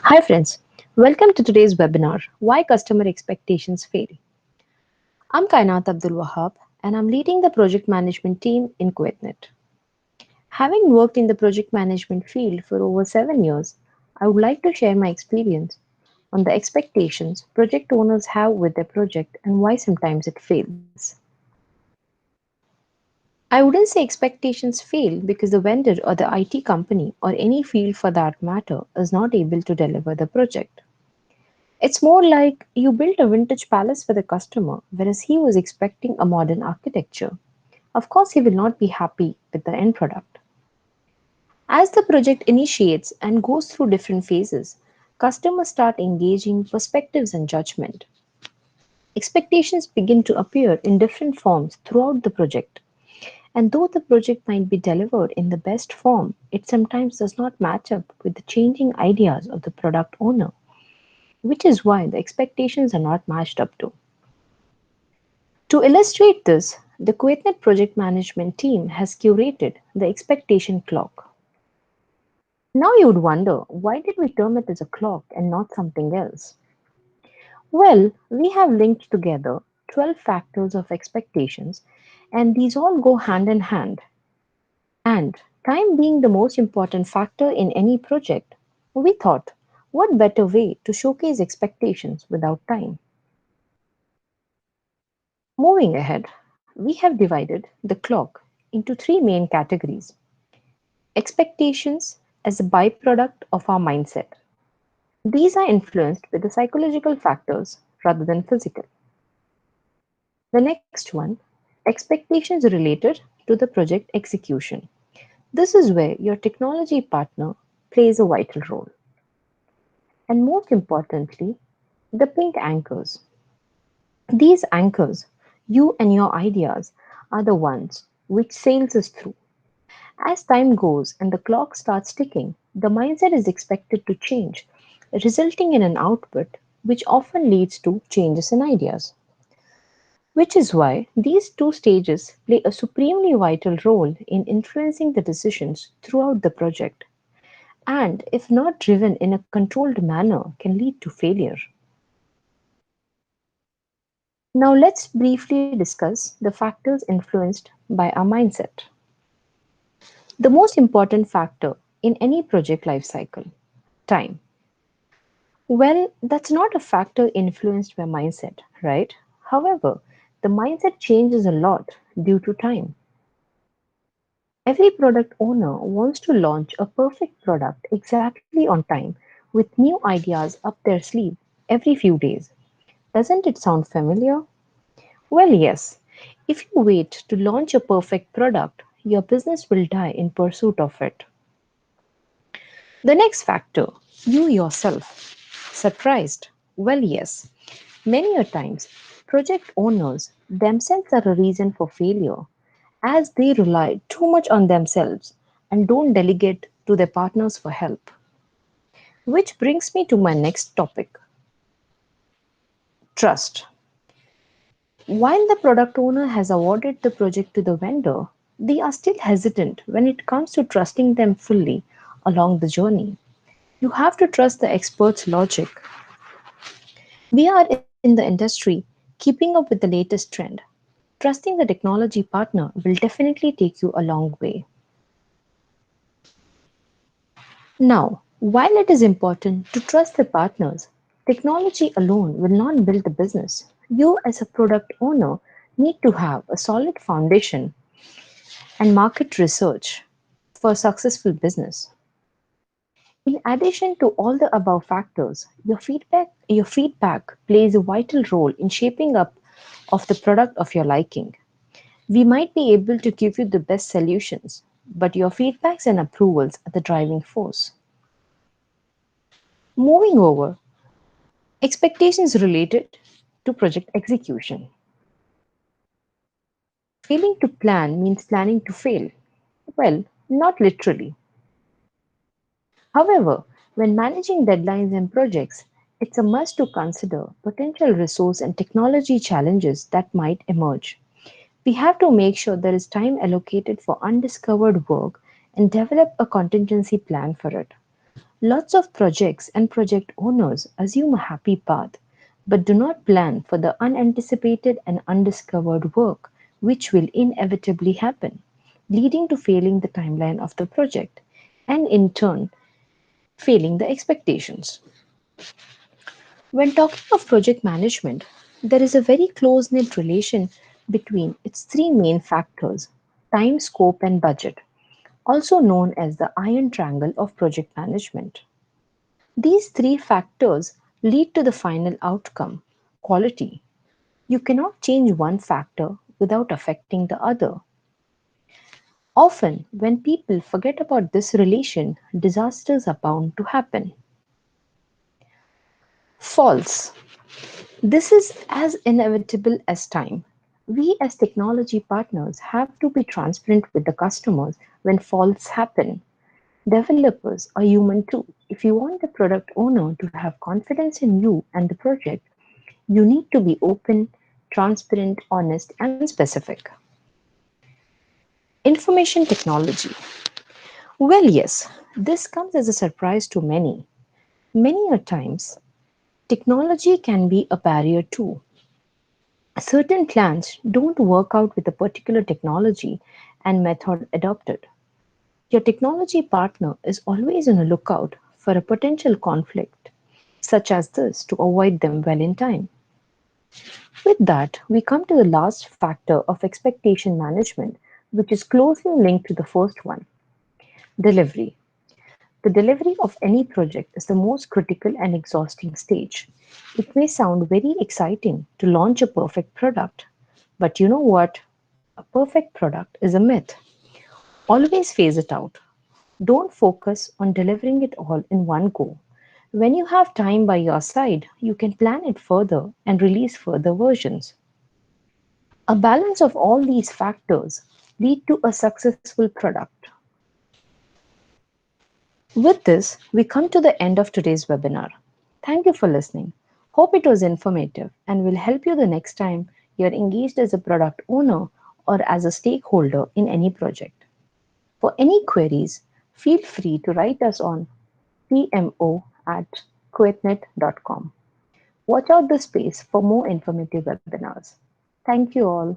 Hi friends, welcome to today's webinar, Why Customer Expectations Fail. I'm Kainat Abdul Wahab and I'm leading the project management team in KUWAITNET. Having worked in the project management field for over 7 years, I would like to share my experience on the expectations project owners have with their project and why sometimes it fails. I wouldn't say expectations fail because the vendor or the IT company or any field for that matter is not able to deliver the project. It's more like you built a vintage palace for the customer, whereas he was expecting a modern architecture. Of course, he will not be happy with the end product. As the project initiates and goes through different phases, customers start engaging perspectives and judgment. Expectations begin to appear in different forms throughout the project. And though the project might be delivered in the best form, it sometimes does not match up with the changing ideas of the product owner, which is why the expectations are not matched up to. To illustrate this, the KUWAITNET project management team has curated the expectation clock. Now you would wonder, why did we term it as a clock and not something else? Well, we have linked together 12 factors of expectations, and these all go hand in hand. And time being the most important factor in any project, we thought, what better way to showcase expectations without time? Moving ahead, we have divided the clock into three main categories: expectations as a byproduct of our mindset. These are influenced by the psychological factors rather than physical. The next one, expectations related to the project execution. This is where your technology partner plays a vital role. And most importantly, the pink anchors. These anchors, you and your ideas, are the ones which sails us through. As time goes and the clock starts ticking, the mindset is expected to change, resulting in an output which often leads to changes in ideas. Which is why these two stages play a supremely vital role in influencing the decisions throughout the project, and if not driven in a controlled manner, can lead to failure. Now, let's briefly discuss the factors influenced by our mindset. The most important factor in any project life cycle: time. Well, that's not a factor influenced by mindset, right? However, the mindset changes a lot due to time. Every product owner wants to launch a perfect product exactly on time with new ideas up their sleeve every few days. Doesn't it sound familiar? Well, yes. If you wait to launch a perfect product, your business will die in pursuit of it. The next factor, you yourself. Surprised? Well, yes. Many a times, project owners themselves are a reason for failure as they rely too much on themselves and don't delegate to their partners for help. Which brings me to my next topic: trust. While the product owner has awarded the project to the vendor, they are still hesitant when it comes to trusting them fully along the journey. You have to trust the expert's logic. We are in the industry keeping up with the latest trend. Trusting the technology partner will definitely take you a long way. Now, while it is important to trust the partners, technology alone will not build the business. You, as a product owner, need to have a solid foundation and market research for successful business. In addition to all the above factors, your feedback plays a vital role in shaping up of the product of your liking. We might be able to give you the best solutions, but your feedbacks and approvals are the driving force. Moving over, expectations related to project execution. Failing to plan means planning to fail. Well, not literally. However, when managing deadlines and projects, it's a must to consider potential resource and technology challenges that might emerge. We have to make sure there is time allocated for undiscovered work and develop a contingency plan for it. Lots of projects and project owners assume a happy path, but do not plan for the unanticipated and undiscovered work which will inevitably happen, leading to failing the timeline of the project and in turn failing the expectations. When talking of project management, there is a very close knit relation between its three main factors: time, scope, and budget, also known as the iron triangle of project management. These three factors lead to the final outcome: quality. You cannot change one factor without affecting the other. Often, when people forget about this relation, disasters are bound to happen. False. This is as inevitable as time. We, as technology partners, have to be transparent with the customers when faults happen. Developers are human too. If you want the product owner to have confidence in you and the project, you need to be open, transparent, honest, and specific. Information technology. Well, yes, this comes as a surprise to many. Many a times, technology can be a barrier too. Certain plans don't work out with a particular technology and method adopted. Your technology partner is always on a lookout for a potential conflict such as this to avoid them well in time. With that, we come to the last factor of expectation management, which is closely linked to the first one: delivery. The delivery of any project is the most critical and exhausting stage. It may sound very exciting to launch a perfect product, but you know what? A perfect product is a myth. Always phase it out. Don't focus on delivering it all in one go. When you have time by your side, you can plan it further and release further versions. A balance of all these factors lead to a successful product. With this, we come to the end of today's webinar. Thank you for listening. Hope it was informative and will help you the next time you're engaged as a product owner or as a stakeholder in any project. For any queries, feel free to write us on pmo@kuwaitnet.com. Watch out the space for more informative webinars. Thank you all.